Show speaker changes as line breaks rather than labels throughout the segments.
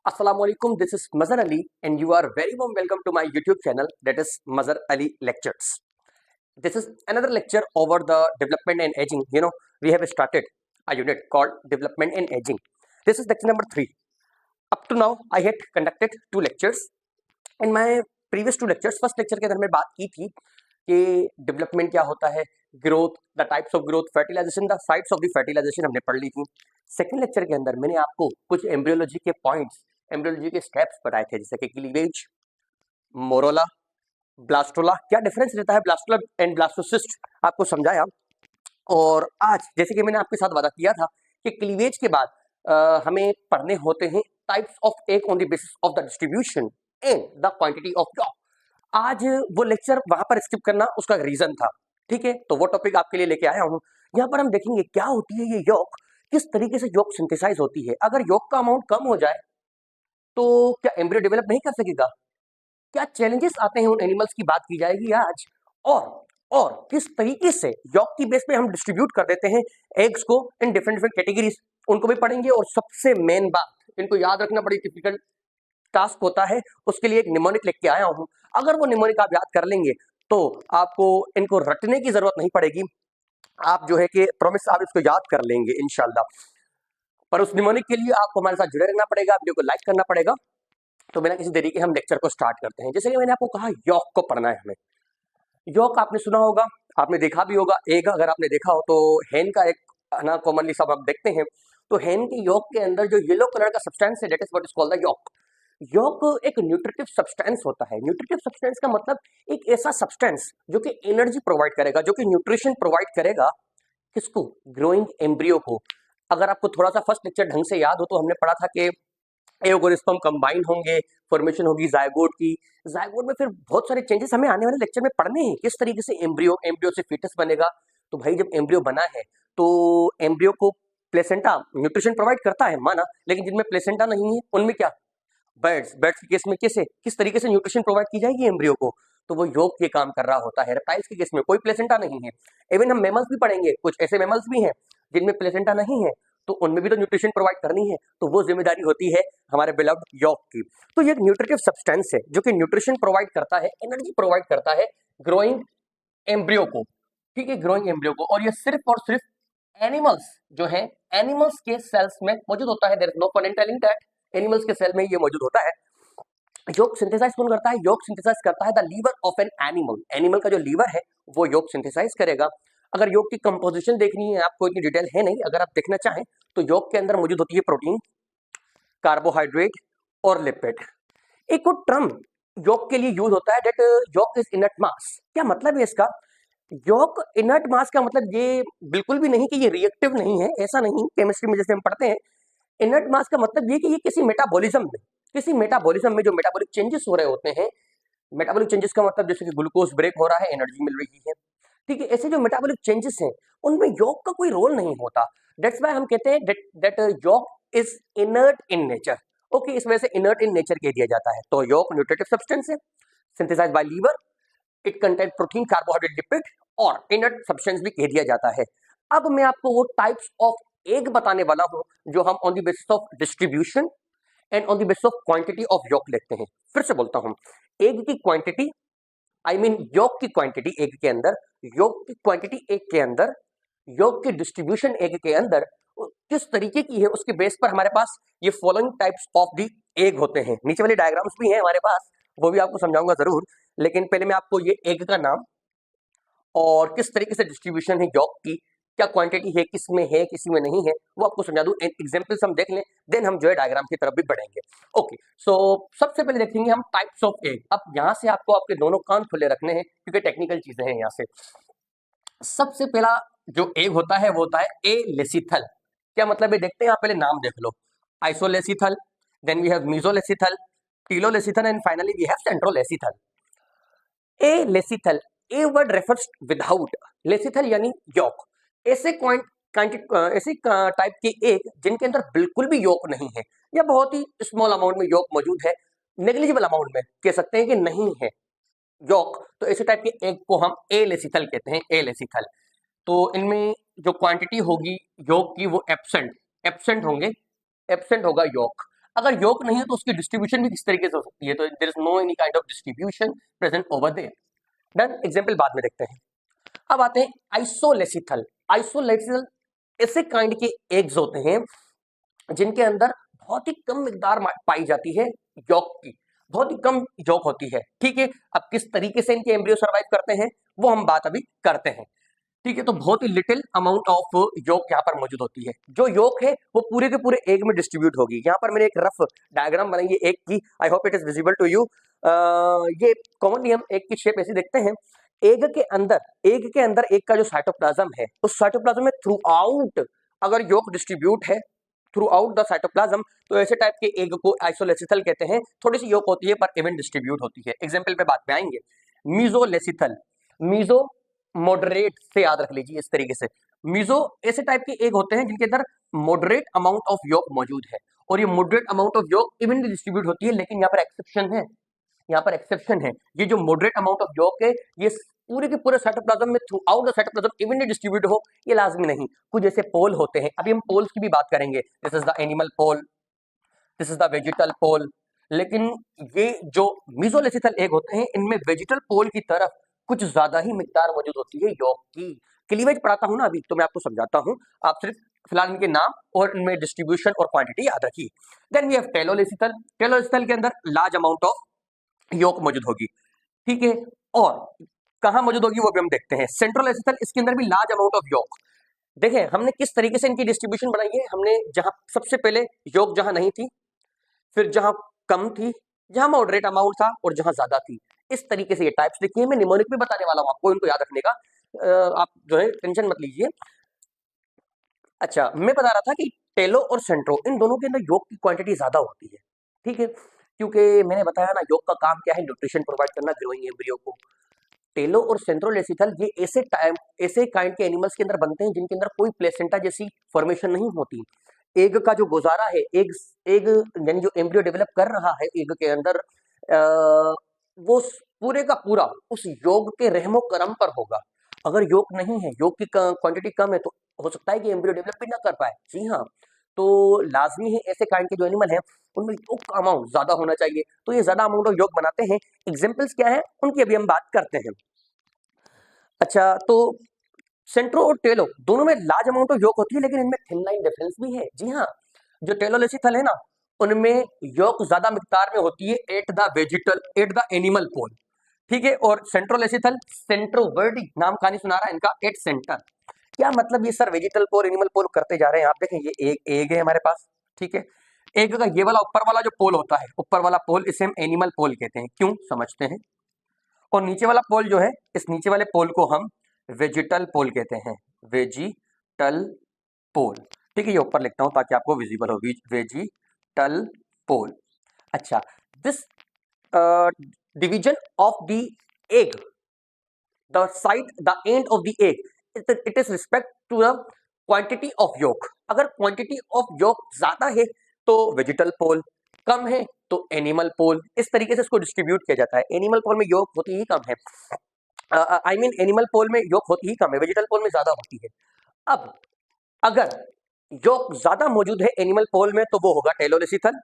Assalamu alaikum. This is Mazhar Ali, and you are very warm welcome to my YouTube channel, that is Mazhar Ali Lectures. This is another lecture over the development and aging. We have started a unit called development and aging. This is lecture number 3. Up to now, I had conducted 2 lectures. In my previous 2 lectures, first lecture के अंदर मैं बात की थी कि development क्या होता है, growth, the types of growth, fertilisation, the sites of the fertilisation हमने पढ़ ली थी. सेकंड लेक्चर के अंदर मैंने आपको कुछ एम्ब्रियोलॉजी के पॉइंट्स, एम्ब्रियोलॉजी के स्टेप्स बताए थे, जैसे कि क्लीवेज, मोरोला, ब्लास्टोला, क्या डिफरेंस रहता है ब्लास्टोला एंड ब्लास्टोसिस्ट आपको समझाया. और आज जैसे कि मैंने आपके साथ वादा किया था कि क्लीवेज के बाद हमें पढ़ने होते हैं types of egg on the basis of the distribution and the quantity of York. आज वो लेक्चर वहां पर स्किप करना उसका रीजन था. ठीक है, तो वो टॉपिक आपके लिए लेके आया हूं. यहाँ पर हम देखेंगे क्या होती है ये यॉक, किस तरीके से यॉक सिंथेसाइज होती है. अगर यॉक का अमाउंट कम हो जाए तो क्या एम्ब्रियो डेवलप नहीं कर सकेगा, क्या चैलेंजेस आते हैं उन एनिमल्स की बात की जाएगी आज. और किस तरीके से यॉक की बेस पे हम डिस्ट्रीब्यूट कर देते हैं एग्स को इन डिफरेंट डिफरेंट कैटेगरीज, उनको भी पढ़ेंगे. और सबसे मेन बात, इनको याद रखना बड़ी टिपिकल टास्क होता है, उसके लिए एक निमोनिक लेके आया हूं. अगर वो निमोनिक आप याद कर लेंगे तो आपको इनको रटने की जरूरत नहीं पड़ेगी. आप जो है कि प्रॉमिस आप इसको याद कर लेंगे इंशाल्लाह. पर उस निमोनिक के लिए आपको हमारे साथ जुड़े रहना पड़ेगा, वीडियो को लाइक करना पड़ेगा. तो बिना किसी देरी के हम लेक्चर को स्टार्ट करते हैं. जैसे कि मैंने आपको कहा, यॉक को पढ़ना है हमें. यॉक आपने सुना होगा, आपने देखा भी होगा. एग अगर आपने देखा हो तो हेन का एक ना कॉमनली सब आप देखते हैं, तो हेन के यॉक के अंदर जो येलो कलर का सब्सटेंस है, that is what is called the yolk. Yolk एक न्यूट्रिटिव सब्सटेंस होता है. न्यूट्रिटिव सब्सटेंस का मतलब एक ऐसा सब्सटेंस जो कि एनर्जी प्रोवाइड करेगा, जो कि न्यूट्रिशन प्रोवाइड करेगा. किसको? ग्रोइंग एम्ब्रियो को. अगर आपको थोड़ा सा फर्स्ट लेक्चर ढंग से याद हो तो हमने पढ़ा था कि एग और स्पर्म कंबाइन होंगे, फॉर्मेशन होगी जायगोट की. जायगोट में फिर बहुत सारे चेंजेस हमें आने वाले लेक्चर में पढ़ने हैं. किस तरीके से एम्ब्रियो से फीटस बनेगा. तो भाई जब एम्ब्रियो बना है तो एम्ब्रियो को प्लेसेंटा न्यूट्रिशन प्रोवाइड करता है, माना. लेकिन जिनमें प्लेसेंटा नहीं है उनमें क्या, बर्ड्स के केस में किस तरीके से न्यूट्रिशन प्रोवाइड की जाएगी एम्ब्रियो को, तो वो यॉक ये काम कर रहा होता है. रेप्टाइल्स के केस में कोई प्लेसेंटा नहीं है. इवन हम मैमल्स भी पढ़ेंगे, कुछ ऐसे मैमल्स भी हैं जिनमें प्लेसेंटा नहीं है, तो उनमें भी तो न्यूट्रिशन प्रोवाइड करनी है. तो वो जिम्मेदारी होती है हमारे बिलव्ड यॉक की. तो ये एक न्यूट्रिटिव सब्सटेंस है जो कि न्यूट्रिशन प्रोवाइड करता है, एनर्जी प्रोवाइड करता है ग्रोइंग एम्ब्रियो को. ठीक है, ग्रोइंग एम्ब्रियो को. और ये सिर्फ और सिर्फ एनिमल्स जो है, एनिमल्स के सेल्स में मौजूद होता है. There is no point in telling that animals के सेल में ये मौजूद होता है. यॉक सिंथेसाइज कौन करता है? यॉक सिंथेसाइज करता है the liver of an animal. Animal का जो लीवर है वो यॉक सिंथेसाइज करेगा. अगर यॉक की कंपोजिशन देखनी है आपको, इतनी डिटेल है नहीं, अगर आप देखना चाहें तो यॉक के अंदर मौजूद होती है प्रोटीन, कार्बोहाइड्रेट और लिपिड. एक और टर्म यॉक के लिए यूज होता है, दैट यॉक इज इनर्ट मास. क्या मतलब है इसका? यॉक इनर्ट मास का मतलब ये बिल्कुल भी नहीं कि ये रिएक्टिव नहीं है, ऐसा नहीं. केमिस्ट्री में जैसे हम पढ़ते हैं, इनर्ट मास का मतलब ये कि ये किसी मेटाबॉलिज्म में जो मेटाबॉलिक चेंजेस हो रहे होते हैं. मेटाबॉलिक चेंजेस का मतलब जैसे कि ग्लूकोज ब्रेक हो रहा है, एनर्जी मिल रही है. ठीक है, ऐसे जो मेटाबॉलिक चेंजेस हैं उनमें यॉक का कोई रोल नहीं होता. दैट्स व्हाई हम कहते हैं that yolk is inert in nature. Okay, इस वजह से इनर्ट इन नेचर कह दिया जाता है. तो यॉक न्यूट्रिटिव सब्सटेंस है, synthesized by liver. It contain protein, carbohydrate, lipid और इनर्ट सब्सटेंस भी कह दिया जाता है. अब मैं आपको वो टाइप्स ऑफ एग बताने वाला हूं जो हम on the basis of distribution and on the basis of quantity of York लेते हैं. फिर से बोलता हूं, एग की क्वांटिटी, आई मीन यॉक की क्वांटिटी एग के अंदर, यॉक की क्वांटिटी एग के अंदर, यॉक की डिस्ट्रीब्यूशन एग के अंदर किस तरीके की है, उसके बेस पर हमारे पास ये following types of the egg होते हैं. नीचे वाले डायग्राम्स भी हैं हमारे पास, वो भी आपको समझाऊंगा जरूर. लेकिन पहले मैं आपको ये एग का नाम और किस तरीके से डिस्ट्रीब्यूशन है यॉक की, क्या क्वांटिटी है, किस में है किसी में नहीं है, वो आपको समझा दूं. एग्जांपल्स हम देख लें, देन हम जो है डायग्राम की तरफ भी बढ़ेंगे. ओके, सो सबसे पहले देखेंगे हम टाइप्स ऑफ एग. अब यहां से आपको आपके दोनों कान खुले रखने हैं क्योंकि टेक्निकल चीजें हैं यहां से. सबसे पहला जो एग होता है वो होता है ए लेसिथल. क्या मतलब है देखते हैं, आप पहले नाम देख लो. Isolecithal, then we have mesolecithal, telolecithal and finally we have centrolecithal. Alecithal, a word refers without, lecithal यानी यॉक. ऐसे ऐसे टाइप के एग जिनके अंदर बिल्कुल भी यॉक नहीं है या बहुत ही स्मॉल अमाउंट में यॉक मौजूद है, नेग्लिजिबल अमाउंट में कह सकते हैं कि नहीं है यॉक, तो ऐसे टाइप के एग को हम ए लेसिथल कहते हैं. ए लेसिथल. तो इनमें जो क्वांटिटी होगी यॉक की वो एब्सेंट होंगे, एब्सेंट होगा यॉक. अगर योग नहीं है तो उसकी डिस्ट्रीब्यूशन भी किस तरीके से हो सकती है, तो there is no any kind of distribution present over there. Done, example बाद में देखते हैं। अब आते हैं आइसोलेसिथल। आइसोलेसिथल ऐसे काइंड के एग्स होते हैं जिनके अंदर बहुत ही कम मिकदार पाई जाती है यॉक की, बहुत ही कम यॉक होती है। ठीक है, अब किस तरीके से इनके एम्ब्रियो सर्वाइव करते हैं वो हम बात अभी करते हैं। ठीक है, तो बहुत ही लिटिल अमाउंट ऑफ योक यहाँ पर मौजूद होती है। जो योक है वो पूरे के पूरे एग में डिस्ट्रीब्यूट होगी। यहाँ पर मैंने एक रफ डायग्राम बनाई है एग की, I hope it is visible to you. ये कॉमनली हम एग की शेप ऐसी देखते हैं। एग के अंदर एग का जो साइटोप्लाज्म है, उस साइटोप्लाज्म में थ्रू आउट अगर योक डिस्ट्रीब्यूट है थ्रू आउट द साइटोप्लाज्म, तो ऐसे टाइप के एग को आइसोलेसिथल कहते हैं। थोड़ी सी योक होती है पर इवन डिस्ट्रीब्यूट होती है। एग्जाम्पल पे बात में आएंगे। मीजोलेसिथल, मीजो मॉडरेट से याद रख लीजिए इस तरीके से। मीजो ऐसे टाइप के एग होते हैं जिनके अंदर मॉडरेट अमाउंट ऑफ योक मौजूद है, और ये moderate amount of yolk evenly distribute होती है। लेकिन यहाँ पर एक्सेप्शन है, यहाँ पर एक्सेप्शन है। ये जो मॉडरेट अमाउंट ऑफ योक है ये पूरे के पूरे साइटोप्लाज्म में through out the cytoplasm evenly distribute हो, ये लाजमी नहीं। कुछ ऐसे पोल होते हैं, अभी हम पोल्स की भी बात करेंगे। This is the animal pole, this is the vegetal pole. लेकिन ये जो मीजोलेसिथल एग होते हैं इनमें वेजिटल पोल की तरफ कुछ ज्यादा ही मिकदार मौजूद होती है यॉक की। क्लीवेज पढ़ाता हूं ना अभी, तो मैं आपको समझाता हूं, आप सिर्फ फिलहाल इनके नाम और इनमें डिस्ट्रीब्यूशन और क्वांटिटी याद रखिए। Then we have telolecithal. Telolecithal के अंदर लार्ज अमाउंट ऑफ योक मौजूद होगी। ठीक है, और कहां मौजूद होगी वो भी हम देखते हैं। सेंट्रोलेसिथल, इसके अंदर भी लार्ज अमाउंट ऑफ योक। देखें हमने किस तरीके से इनकी डिस्ट्रीब्यूशन बनाई है। हमने जहां सबसे पहले योक जहां नहीं थी, फिर जहां कम थी, जहां मॉडरेट अमाउंट था, और जहां ज्यादा थी, इस तरीके से ये टाइप्स लिखी है। मैं निमोनिक भी बताने वाला हूं आपको, इनको याद रखने का आप जो है टेंशन मत लीजिए। अच्छा, मैं बता रहा था कि टेलो और सेंट्रो इन दोनों के अंदर योग की क्वांटिटी ज्यादा होती है। ठीक है, क्योंकि मैंने बताया ना योग का काम क्या है, न्यूट्रिशन प्रोवाइड करना ग्रोइंग एम्ब्रियो को। टेलो और सेंट्रोलेसिथल ये ऐसे काइंड के एनिमल्स के अंदर बनते हैं जिनके अंदर कोई प्लेसेंटा जैसी फॉर्मेशन नहीं होती। एग का जो गुजारा है, एग एग यानी जो एम्ब्रियो डेवलप कर रहा है एग के अंदर, वो पूरे का पूरा उस योग के रहमो करम पर होगा। अगर योग नहीं है, योग की क्वांटिटी कम है, तो हो सकता है कि एम्ब्रियो डेवलप भी ना कर पाए। जी हाँ, तो लाजमी है ऐसे काइंड के जो एनिमल हैं उनमें योग का अमाउंट ज्यादा होना चाहिए, तो ये ज्यादा अमाउंट ऑफ योग बनाते हैं। एग्जाम्पल्स क्या है उनकी अभी हम बात करते हैं। अच्छा, तो सेंट्रो और टेलो दोनों में लार्ज अमाउंट ऑफ योग होती है, लेकिन इनमें थिन लाइन डिफरेंस भी है। जी हाँ, जो टेलोलेसिथल है ना उनमें योग ज्यादा मिकदार में होती है एट द एनिमल पोल। ठीक है, और सेंट्रोलेसिथल सेंट्रोवर्डी नाम कहानी सुना रहा है इनका, एट सेंटर। क्या मतलब ये सर वेजिटल पोल एनिमल पोल करते जा रहे हैं। आप देखें ये एग है हमारे पास। ठीक है, एग का ये वाला ऊपर वाला जो पोल होता है, ऊपर वाला पोल, इसे हम एनिमल पोल कहते हैं। क्यों समझते हैं। और नीचे वाला पोल जो है, इस नीचे वाले पोल को हम वेजिटल पोल कहते हैं। वेजिटल पोल। ठीक है, ये ऊपर लिखता हूं ताकि आपको विजिबल हो। Vegetal pole. अच्छा, this division of the egg, the side the end of the egg, it is respect to the quantity of yolk. अगर क्वांटिटी ऑफ योक ज्यादा है तो वेजिटल पोल, कम है तो एनिमल पोल। इस तरीके से इसको डिस्ट्रीब्यूट किया जाता है। एनिमल पोल में योक होती ही कम है, आई मीन एनिमल पोल में योक होती ही कम है, वेजिटल पोल में ज्यादा होती है। अब अगर योक ज्यादा मौजूद है एनिमल पोल में तो वो होगा टेलोलेसिथल,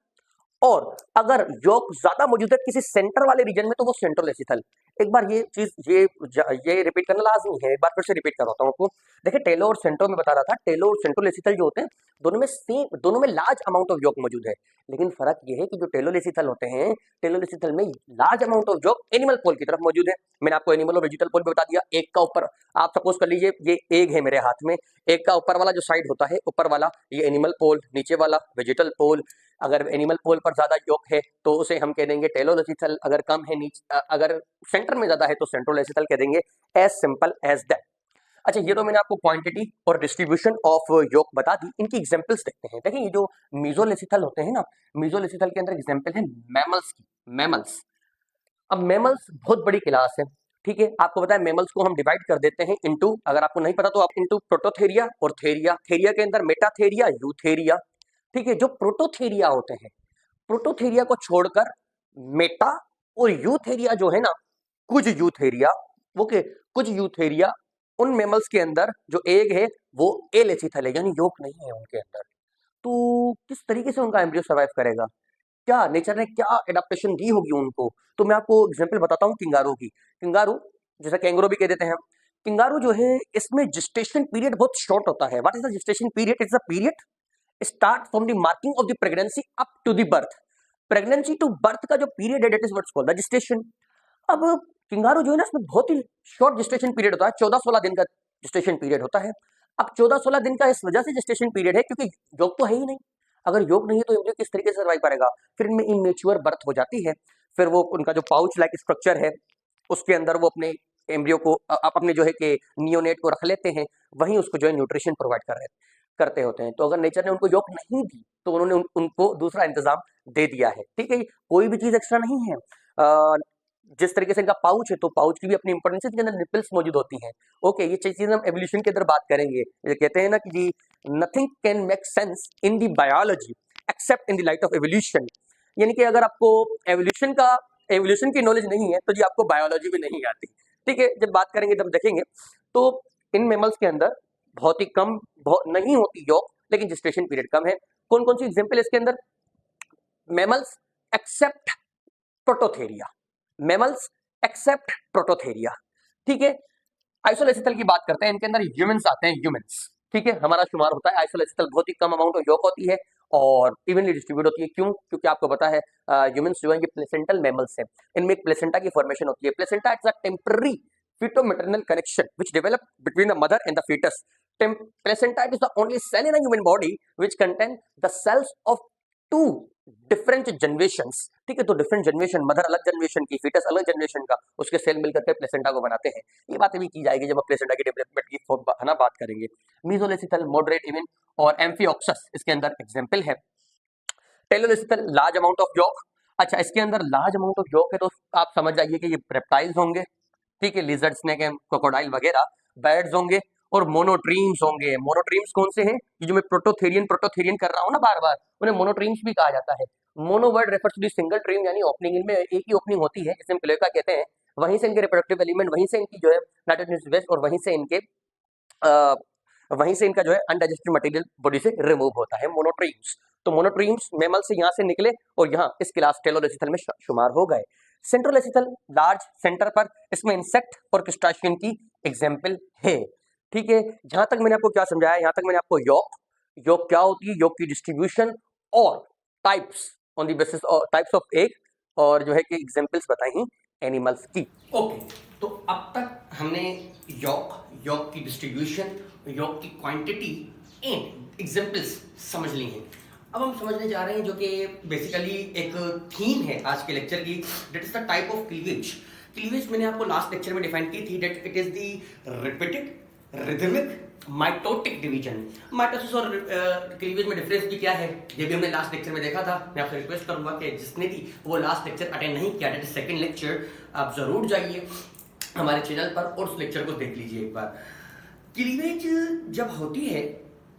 और अगर योक ज्यादा मौजूद है किसी सेंटर वाले रीजन में तो वो सेंट्रोलेसिथल। एक बार ये चीज ये रिपीट करना लाजमी है, एक बार फिर से रिपीट करवाता हूँ आपको। देखिए टेलो और सेंट्रो में बता रहा था, टेलो और सेंट्रोलेसिथल जो होते हैं दोनों में लार्ज अमाउंट ऑफ योक मौजूद है। लेकिन फर्क ये है कि जो टेलोलेसिथल होते हैं, टेलोलेसिथल में large amount of yolk animal pole की तरफ मौजूद है। मैंने आपको एनिमल और वेजिटल पोल भी बता दिया। एक का ऊपर, आप सपोज कर लीजिए ये एग है मेरे हाथ में, एक का ऊपर वाला जो साइड होता है, ऊपर वाला ये एनिमल पोल, नीचे वाला वेजिटल पोल। अगर एनिमल पोल पर ज्यादा योक है तो उसे हम कह देंगे टेलोलेसिथल, अगर कम है अगर सेंटर में ज्यादा है तो सेंट्रोलेसिथल कह देंगे। As simple as that. अच्छा, ये तो मैंने आपको क्वांटिटी और डिस्ट्रीब्यूशन ऑफ योक बता दी। इनकी एग्जांपल्स देखते हैं। देखिए ये जो मीजोलेसिथल होते हैं ना, मीजोलेसिथल के अंदर एग्जांपल है मैमल्स की। मैमल्स, अब मैमल्स बहुत बड़ी क्लास है। ठीक है, आपको पता है मैमल्स को हम डिवाइड कर देते हैं इनटू, अगर आपको नहीं पता तो आप इनटू प्रोटोथेरिया और थेरिया। थेरिया के अंदर मेटाथेरिया, यूथेरिया। ठीक है, जो प्रोटोथेरिया होते हैं, प्रोटोथेरिया को छोड़कर मेटा और यूथेरिया जो है ना, कुछ यूथेरिया, ओके, कुछ यूथेरिया उन मैमल्स के अंदर जो एग है वो एलेसिथल है, यानी योक नहीं है उनके अंदर। तो किस तरीके से उनका एम्ब्रियो सर्वाइव करेगा। क्या नेचर ने क्या एडाप्टेशन दी होगी उनको। तो मैं आपको एग्जांपल बताता हूँ किंगारू की। किंगारू जैसे कैंगरो भी कह देते हैं, किंगारू जो है इसमें जेस्टेशन पीरियड बहुत शॉर्ट होता है। What is the gestation period? It's the period start from the marking of the pregnancy up to the birth. Pregnancy to birth का जो पीरियड है that is what's called the gestation. अब kangaroo जो है ना इसमें बहुत ही शॉर्ट जेस्टेशन पीरियड होता है, 14-16 दिन का जेस्टेशन पीरियड होता है। अब 14-16 दिन का इस वजह से जेस्टेशन पीरियड है क्योंकि योग तो है ही नहीं। अगर योग नहीं है तो एम्ब्रियो किस तरीके से सर्वाइव करेगा? फिर इनमें इमेच्योर बर्थ हो जाती है। फिर वो उनका जो पाउच लाइक स्ट्रक्चर है उसके अंदर वो अपने एम्ब्रियो को अपने जो है कि नियोनेट को रख लेते हैं, वहीं उसको जो है न्यूट्रिशन प्रोवाइड करते होते हैं। तो अगर नेचर ने उनको योग नहीं दी तो उन्होंने उनको दूसरा इंतजाम दे दिया है। ठीक है, कोई भी चीज एक्स्ट्रा नहीं है। जिस तरीके से इनका पाउच है तो पाउच की भी अपनी इंपॉर्टेंस है, इसके अंदर निपल्स मौजूद होती हैं। ओके, ये चीज हम एवोल्यूशन के अंदर बात करेंगे। ये कहते हैं ना कि जी nothing can make sense in the biology except in the light of evolution. यानी कि अगर आपको एवोल्यूशन की नॉलेज नहीं है तो जी आपको बायोलॉजी भी नहीं आती। ठीक है, जब बात करेंगे तब देखेंगे। तो इन मेमल्स के अंदर बहुत ही कम नहीं होती योग, लेकिन जेस्टेशन पीरियड कम है। कौन कौन सी एग्जाम्पल इसके अंदर? Mammals except prototheria, mammals except prototheria. ठीक है, आइसोलेसिथल की बात करते हैं, इनके अंदर ह्यूमंस आते हैं। ह्यूमंस, ठीक है, हमारा शुमार होता है। आइसोलेसिथल बहुत ही कम अमाउंट ऑफ योग होती है और इवनली डिस्ट्रीब्यूट होती है। क्यों? क्योंकि आपको पता है ह्यूमंस जो है ये प्लेसेंटल मैमल्स हैं, इनमें एक प्लेसेंटा की फॉर्मेशन होती है। Placenta it's a temporary feto-maternal connection which develop between the mother and the fetus. Placenta is the only cell in a human body which contain the cells of two different generations. ठीक है, तो different generation, mother अलग generation की, foetus अलग generation का, उसके cell मिलकर के प्लेसेंटा को बनाते हैं। ये बातें भी की जाएगी जब हम प्लेसेंटा की डेवलपमेंट की बात करेंगे। मीजोलेसिथल, मॉडरेट, इवन और एम्फियोक्सस इसके अंदर एग्जाम्पल है। टेलोलेसिथल लार्ज अमाउंट ऑफ योग। अच्छा, इसके अंदर लार्ज अमाउंट ऑफ योग है तो आप समझ जाइए कि ये रेप्टाइल्स होंगे। ठीक है, लिजर्ड, स्नेक एंड क्रोकोडाइल वगैरह। बर्ड्स होंगे और मोनोट्रीम्स होंगे। मोनोट्रीम्स कौन से हैं? ये जो मैं प्रोटोथेरियन कर रहा हूँ ना बार बार, उन्हें मोनोट्रीम्स भी कहा जाता है। Mono word refers to the single treme, यानी ओपनिंग, इनमें एक ही ओपनिंग होती है जिसे हम क्लोएका कहते हैं। वहीं से इनके रिप्रोडक्टिव एलिमेंट, वहीं से इनकी जो है नाइट्रोजन वेस्ट और वहीं से इनका जो है अनडाइजेस्टेड मटेरियल बॉडी से रिमूव होता है। मोनोट्रीम्स, तो मोनोट्रीम्स मैमल से यहाँ से निकले और यहाँ इस क्लास टेलोलेसिथल में शुमार हो गए। सेंट्रोलेसिथल लार्ज सेंटर पर, इसमें इंसेक्ट और क्रस्टाशियन की एग्जाम्पल है। ठीक है, जहां तक मैंने आपको क्या समझाया, यहाँ तक मैंने आपको योग क्या होती है, योग की डिस्ट्रीब्यूशन और टाइप्स ऑन द बेसिस और टाइप्स ऑफ एग और जो है कि एग्जाम्पल्स बताई एनिमल्स की। ओके, तो अब तक हमने योग की डिस्ट्रीब्यूशन, योग की क्वांटिटी एंड एग्जाम्पल्स समझ ली हैं। अब हम समझने जा रहे हैं जो कि बेसिकली एक थीम है आज के लेक्चर की, that is the type of cleavage. Cleavage मैंने आपको लास्ट लेक्चर में डिफाइन की थी, that it is the repeated rhythmic mitotic division. Mitosis और क्लीवेज में डिफरेंस भी क्या है ये भी हमने लास्ट लेक्चर में देखा था। मैं आपसे रिक्वेस्ट करूंगा कि जिसने भी वो लास्ट लेक्चर अटेंड नहीं किया, दैट इज सेकंड लेक्चर, आप जरूर जाइए हमारे चैनल पर और उस लेक्चर को देख लीजिए एक बार। क्लीवेज जब होती है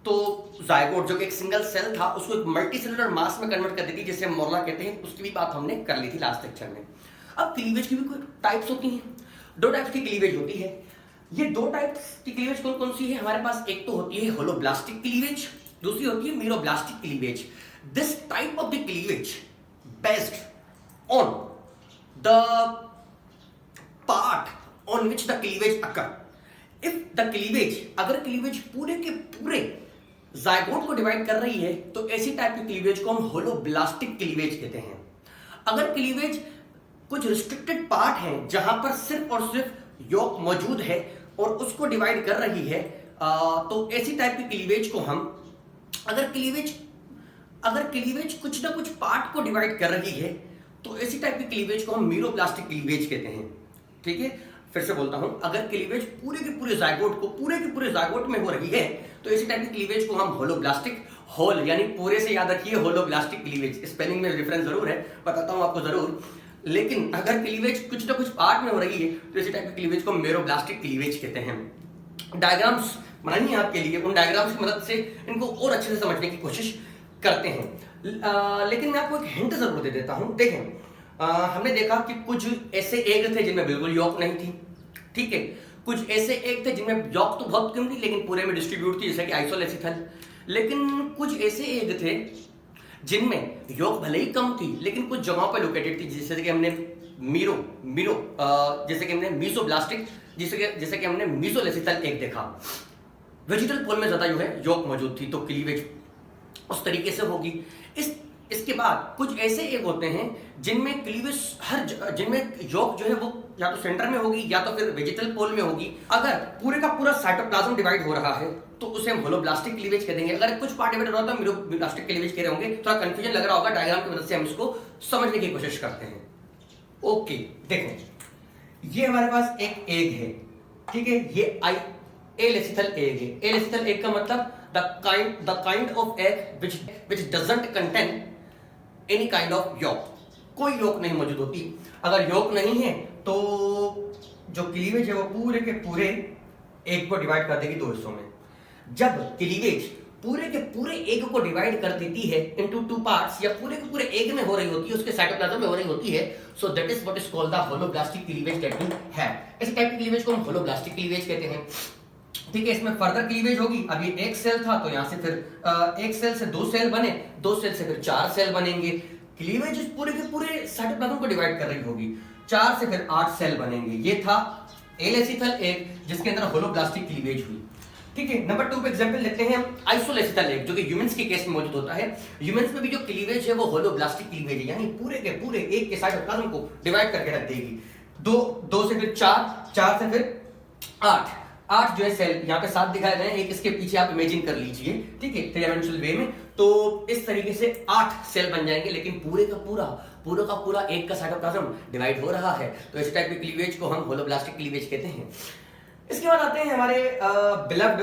तो जायगोट जो कि एक सिंगल सेल था उसको एक मल्टी सेलुलर मास में कन्वर्ट कर देती है, जिसे मोरला कहते हैं। उसकी भी बात हमने कर ली थी लास्ट लेक्चर में। अब क्लीवेज की भी कोई टाइप्स होती हैं, दो टाइप्स की क्लीवेज होती है। ये दो टाइप्स की क्लीवेज कौन कौन सी है हमारे पास? एक तो होती है होलोब्लास्टिक क्लीवेज, दूसरी होती है meroblastic cleavage. This type of the cleavage based on the part on which the cleavage occur. If the cleavage, अगर क्लीवेज पूरे के पूरे जायगोट को डिवाइड कर रही है तो ऐसी टाइप की क्लीवेज को हम होलोब्लास्टिक क्लीवेज कहते हैं। अगर क्लीवेज कुछ रिस्ट्रिक्टेड पार्ट है जहां पर सिर्फ और सिर्फ योग मौजूद है और उसको डिवाइड कर रही है तो ऐसी टाइप की क्लीवेज को हम, अगर क्लीवेज कुछ ना कुछ पार्ट को डिवाइड कर रही है तो ऐसी टाइप की क्लीवेज को हम मीरोब्लास्टिक क्लीवेज कहते हैं। ठीक है, फिर से बोलता हूं, अगर क्लीवेज पूरे के पूरे जायगोट में हो रही है तो ऐसी टाइप की क्लीवेज को हम होलोब्लास्टिक, होल यानी पूरे से याद रखिए होलोब्लास्टिक क्लीवेज। स्पेलिंग में डिफरेंस जरूर है, बताता हूं आपको जरूर, लेकिन अगर क्लीवेज कुछ ना कुछ पार्ट में हो रही है तो ऐसी टाइप की क्लीवेज को मीरोब्लास्टिक क्लीवेज कहते हैं। डायग्राम्स बनाइए आपके लिए, उन डायग्राम्स की मदद से इनको और अच्छे से समझने की कोशिश करते हैं। लेकिन मैं आपको एक हिंट जरूर दे देता हूं। देखें, हमने देखा कि कुछ ऐसे एग थे जिनमें बिल्कुल योग नहीं थी। ठीक है, कुछ ऐसे एग थे जिनमें योग तो बहुत कम थी लेकिन पूरे में डिस्ट्रीब्यूट थी, जैसे कि आइसोलेसिथल। लेकिन कुछ ऐसे एग थे जिनमें योग भले ही कम थी लेकिन कुछ जगहों पर लोकेटेड थी, जैसे कि हमने जैसे कि हमने मीसोब्लास्टिक, जैसे कि हमने मीसोलेसिथल एग देखा। वेजिटल पोल में ज्यादा जो है योग मौजूद थी, तो क्लीवेज उस तरीके से होगी। इसके बाद कुछ ऐसे एग होते हैं जिनमें क्लीवेज जिनमें योग जो है वो या तो सेंटर में होगी या तो फिर वेजिटल पोल में होगी। अगर पूरे का पूरा साइटोप्लाज्म डिवाइड हो रहा है तो उसे हम होलोब्लास्टिक क्लीवेज कह देंगे। अगर कुछ पार्ट डिवाइड हो रहा है तो मीरोब्लास्टिक क्लीवेज कह रहे होंगे। थोड़ा कंफ्यूजन लग रहा होगा, डायग्राम की मदद से हम इसको समझने की कोशिश करते हैं। ओके, देखो ये हमारे पास एक एग है, ठीक है, ये एलेसिथल एग है। एलेसिथल एग का मतलब the kind of egg which doesn't contain any kind of yolk, कोई yolk नहीं मौजूद होती। अगर yolk नहीं है तो जो क्लीवेज है वो पूरे के पूरे एग को डिवाइड कर देगी दो हिस्सों में। जब क्लीवेज पूरे के पूरे एग को डिवाइड कर देती है इनटू टू पार्ट्स, या पूरे के पूरे एग में हो रही होती है, उसके साइटोप्लाज्म में हो रही होती है, so that is what is called the holoblastic cleavage that we have. इस टाइप के क्लीवेज को हम होलोब्लास्टिक क्लीवेज कहते हैं, ठीक है। इसमें फर्दर क्लीवेज होगी। अब ये एक सेल था तो यहां से फिर एक सेल से दो सेल बने, दो सेल से फिर चार सेल बनेंगे। क्लीवेज पूरे के पूरे साइटोप्लाज्म को डिवाइड कर रही होगी, चार से फिर 8 सेल बनेंगे। ये था एलेसिथल एग जिसके अंदर होलोब्लास्टिक क्लीवेज हुई, ठीक है। नंबर 2 पे एग्जांपल लेते हैं हम आइसोलेसिथल एग, जो कि ह्यूमंस के केस में मौजूद होता है। ह्यूमंस में भी जो क्लीवेज है वो होलोब्लास्टिक क्लीवेज है, यानी पूरे के पूरे एग के साइटोप्लाज्म को डिवाइड करके रख देगी। दो से फिर चार से फिर 8 जो है सेल यहाँ पे 7 दिखाए गए हैं, एक इसके पीछे आप इमेजिन कर लीजिए, ठीक है, थ्री डायमेंशनल वे में। तो इस तरीके से 8 सेल बन जाएंगे, लेकिन पूरे का पूरा एक का साइटोप्लाज्म डिवाइड हो रहा है। तो इस टाइप के क्लीवेज को हम होलोब्लास्टिक क्लीवेज कहते हैं। इसके बाद आते हैं हमारे बिलव्ड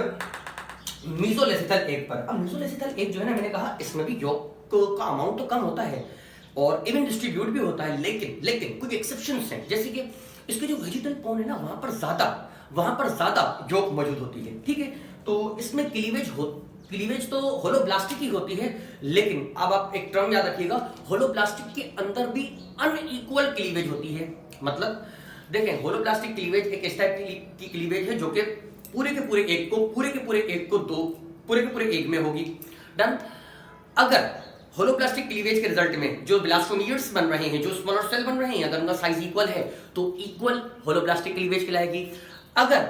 मीसोलेसिथल एग पर। अब मीसोलेसिथल एग जो है ना, मैंने कहा इसमें भी योग का अमाउंट तो कम होता है और इवन डिस्ट्रीब्यूट भी होता है, लेकिन कुछ एक्सेप्शंस हैं, जैसे कि इसके जो वेजिटल पोल है ना वहां पर ज्यादा योग मौजूद होती है, ठीक है। तो इसमें क्लीवेज तो होलोब्लास्टिक ही होती है, लेकिन अब आप एक टर्म याद रखिएगा, होलोब्लास्टिक के अंदर भी अनइक्वल क्लीवेज होती है। मतलब देखें, होलोब्लास्टिक क्लीवेज एक इस टाइप की क्लीवेज है जो कि पूरे के पूरे एग में होगी। डन। अगर होलोब्लास्टिक क्लीवेज के रिजल्ट में जो ब्लास्टोमियर्स बन रहे हैं, जो स्मॉलर सेल बन रहे हैं, अगर उनका साइज इक्वल है तो इक्वल होलोब्लास्टिक क्लीवेज कहलाएगी। अगर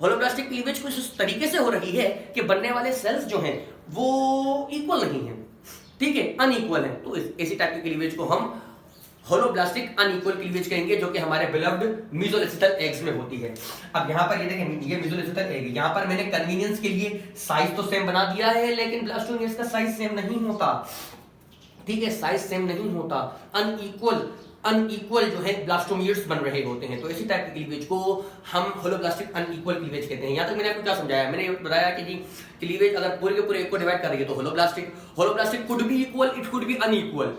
होलोब्लास्टिक क्लीवेज कुछ इस तरीके से हो रही है कि बनने वाले सेल्स जो हैं वो इक्वल नहीं है, ठीक है, अनइक्वल है, तो ऐसी टाइप के क्लीवेज को हम होलोब्लास्टिक अनइक्वल क्लीवेज कहेंगे, जो कि हमारे बिलव्ड मीसोलेसिथल एग्स में होती है। अब यहाँ पर ये देखें, ये मीसोलेसिथल एग, यहाँ पर मैंने कन्वीनियंस के लिए साइज तो सेम बना दिया है, लेकिन ब्लास्टोमियर्स का साइज सेम नहीं होता, ठीक है, साइज सेम नहीं होता, अनइक्वल जो है ब्लास्टोमियर्स बन रहे होते हैं। तो इसी टाइप के क्लीवेज को हम होलोब्लास्टिक अनइक्वल क्लीवेज कहते हैं। यहाँ तक मैंने आपको क्या समझाया, मैंने बताया कि जी क्लीवेज अगर पूरे के पूरे एक को डिवाइड कर रही है तो holoblastic could be equal, it could be unequal,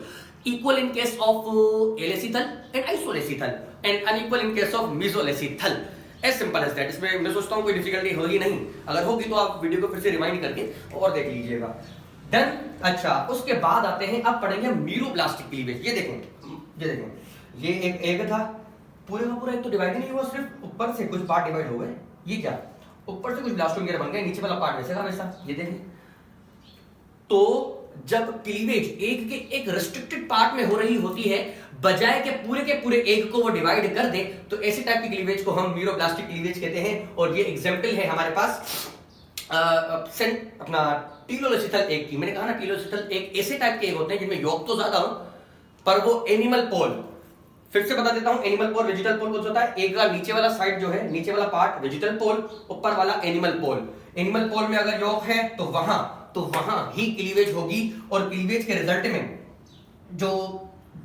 equal in case of alecithal and isolecithal and unequal in case of mesolecithal. As simple as that. इसमें मैं सोचता हूँ कोई डिफिकल्टी होगी नहीं, अगर होगी तो आप वीडियो को फिर से रिमाइंड करके और देख लीजिएगा। देन अच्छा, उसके बाद आते हैं, अब पढ़ेंगे मीरोब्लास्टिक क्लीवेज। ये देखें, ये एक एग था, पूरे का पूरा एक तो डिवाइड नहीं हुआ, सिर्फ ऊपर से कुछ पार्ट डिवाइड हो गए। ये क्या, ऊपर से कुछ ब्लास्टोमियर बन गए, नीचे वाला पार्ट वैसे का वैसा। ये देखें, तो जब क्लीवेज एग के एक रिस्ट्रिक्टेड पार्ट में हो रही होती है, बजाय के पूरे एग को वो डिवाइड कर दे, तो ऐसे टाइप की क्लीवेज को हम मीरोब्लास्टिक क्लीवेज कहते हैं। और ये एग्जांपल है हमारे पास अपना टीलोलेसिथल एग की। मैंने कहा ना, टीलोलेसिथल एग ऐसे टाइप के एग होते हैं जिनमें योग तो ज्यादा हो पर वो एनिमल पोल, फिर से बता देता हूं, एनिमल पोल वेजिटल पोल कुछ होता है। एक का नीचे वाला साइड जो है, नीचे वाला पार्ट वेजिटल पोल, ऊपर वाला एनिमल पोल। एनिमल पोल में अगर योग है तो वहां ही क्लीवेज होगी, और क्लीवेज के रिजल्ट में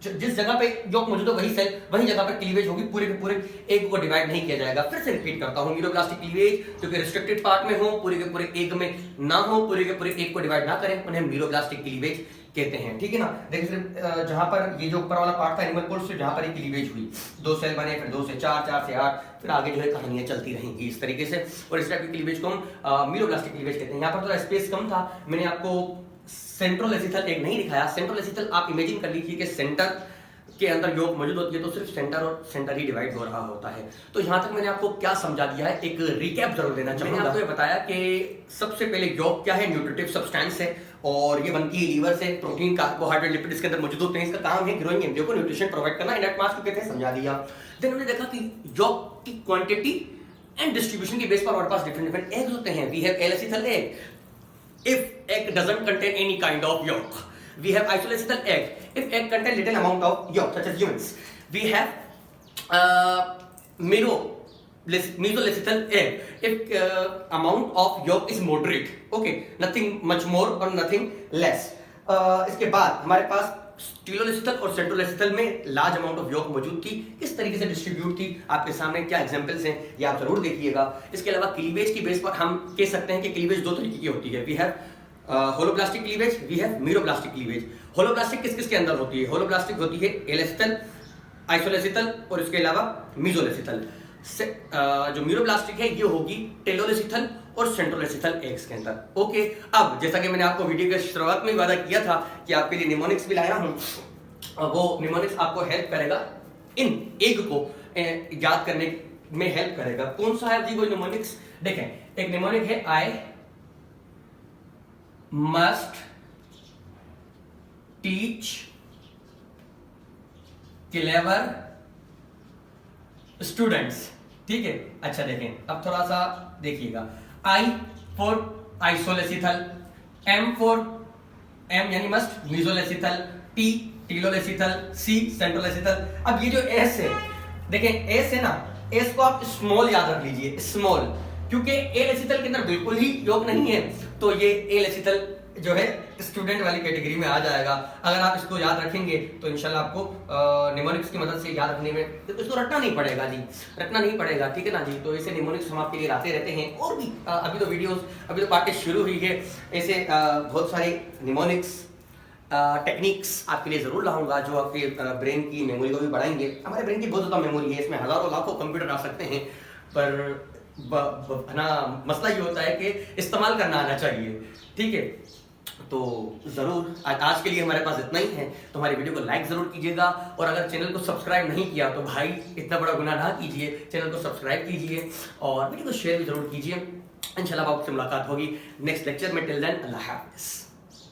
जिस जगह पे योग मौजूद है वही जगह पर क्लीवेज होगी, पूरे के पूरे एग को डिवाइड नहीं किया जाएगा। फिर से रिपीट करता हूं, मीरोब्लास्टिक क्लीवेज जो कि रिस्ट्रिक्टेड पार्ट में हो, पूरे के पूरे एग में ना हो, पूरे के पूरे एग को डिवाइड ना करें, उन्हें मीरोब्लास्टिक क्लीवेज कहते हैं, ठीक है ना। देखिए सिर्फ जहां पर ये जो ऊपर वाला पार्ट था एनिमल पोल से, जहां पर ये क्लीवेज हुई, 2 सेल बने, फिर 2 से 4, 4 से 8, फिर आगे जो है कहानियां चलती रहेंगी इस तरीके से। और इस टाइप की क्लीवेज को हम मीरोब्लास्टिक क्लीवेज कहते हैं। यहाँ पर थोड़ा स्पेस कम था, मैंने आपको सेंट्रोलेसिथल एग नहीं दिखाया। सेंट्रोलेसिथल आप इमेजिन कर लीजिए कि सेंटर के अंदर योग मौजूद होती है तो सिर्फ सेंटर और सेंटर ही डिवाइड हो रहा होता है। तो यहाँ तक मैंने आपको क्या समझा दिया है, एक रिकैप जरूर देना चाहूंगा। मैंने आपको ये बताया कि सबसे पहले योग क्या है, न्यूट्रिटिव सब्सटेंस है और ये बनती है लीवर से, प्रोटीन, कार्बोहाइड्रेट, लिपिड इसके अंदर मौजूद होते हैं। इसका काम है ग्रोइंग एम्ब्रियो को न्यूट्रिशन प्रोवाइड करना। इनएट मास को कहते हैं, समझा दिया। देन हमने देखा कि योग की क्वांटिटी एंड डिस्ट्रीब्यूशन की बेस पर हमारे पास डिफरेंट एग्स होते हैं। We have alecithal egg if egg doesn't contain any kind of yolk. We have isolecythal egg if egg contain little amount of yolk, such as humans. We have mesolecythal egg if amount of yolk is moderate. Okay, nothing much more or nothing less. इसके बाद हमारे पास टीलोलेसिथल और centrolecithal में large amount of York मौजूद थी। किस तरीके से डिस्ट्रीब्यूट थी, आपके सामने क्या एग्जांपल्स हैं ये आप जरूर देखिएगा। इसके अलावा क्लीवेज की बेस पर हम कह सकते हैं कि क्लीवेज दो तरीके की होती है। We have holoblastic cleavage, we have meroblastic cleavage. Holoblastic किस किस के अंदर होती है? होलोब्लास्टिक होती है एलेसिथल, आइसोलेसिथल और इसके अलावा मीजोलेसिथल। जो मीरोब्लास्टिक है ये होगी टेलोलेसिथल और सेंट्रोलेसिथल एग्स के अंदर। ओके, अब जैसा कि मैंने आपको वीडियो के शुरुआत में वादा किया था कि आपके लिए निमोनिक्स भी लाया हूं, वो निमोनिक्स आपको हेल्प करेगा इन एग को याद करने में हेल्प करेगा। कौन सा है जी वो निमोनिक्स? देखें, एक निमोनिक है I must teach clever students. ठीक है, अच्छा देखें, अब थोड़ा सा देखिएगा। I for isolecithal, M for M यानी must mesolecithal, T telolecithal, C centrolecithal. अब ये जो S है, देखें S है ना, S को आप स्मॉल याद रख लीजिए, स्मॉल, क्योंकि एलेसिथल के अंदर बिल्कुल ही योग नहीं है तो ये एलेसिथल जो है स्टूडेंट वाली कैटेगरी में आ जाएगा। अगर आप इसको याद रखेंगे तो इंशाल्लाह आपको निमोनिक्स की मदद से याद रखने में, तो इसको रटना नहीं पड़ेगा जी, रटना नहीं पड़ेगा, ठीक है ना जी। तो ऐसे निमोनिक्स हम आपके लिए लाते रहते हैं और भी अभी तो वीडियोस, अभी तो पार्टी शुरू हुई है, ऐसे बहुत सारे निमोनिक्स टेक्निक्स आपके लिए जरूर लाऊंगा जो आपके ब्रेन की मेमोरी को भी बढ़ाएंगे। हमारे ब्रेन की बहुत ज़्यादा मेमोरी है, इसमें हजारों लाखों कंप्यूटर आ सकते हैं, पर ना मसला ये होता है कि इस्तेमाल करना आना चाहिए, ठीक है। तो जरूर आज के लिए हमारे पास इतना ही है। तो हमारी वीडियो को लाइक जरूर कीजिएगा और अगर चैनल को सब्सक्राइब नहीं किया तो भाई इतना बड़ा गुनाह ना कीजिए, चैनल को सब्सक्राइब कीजिए और वीडियो को शेयर भी जरूर कीजिए। इंशाल्लाह आपसे मुलाकात होगी नेक्स्ट लेक्चर में। टिल देन अल्लाह हाफिज़।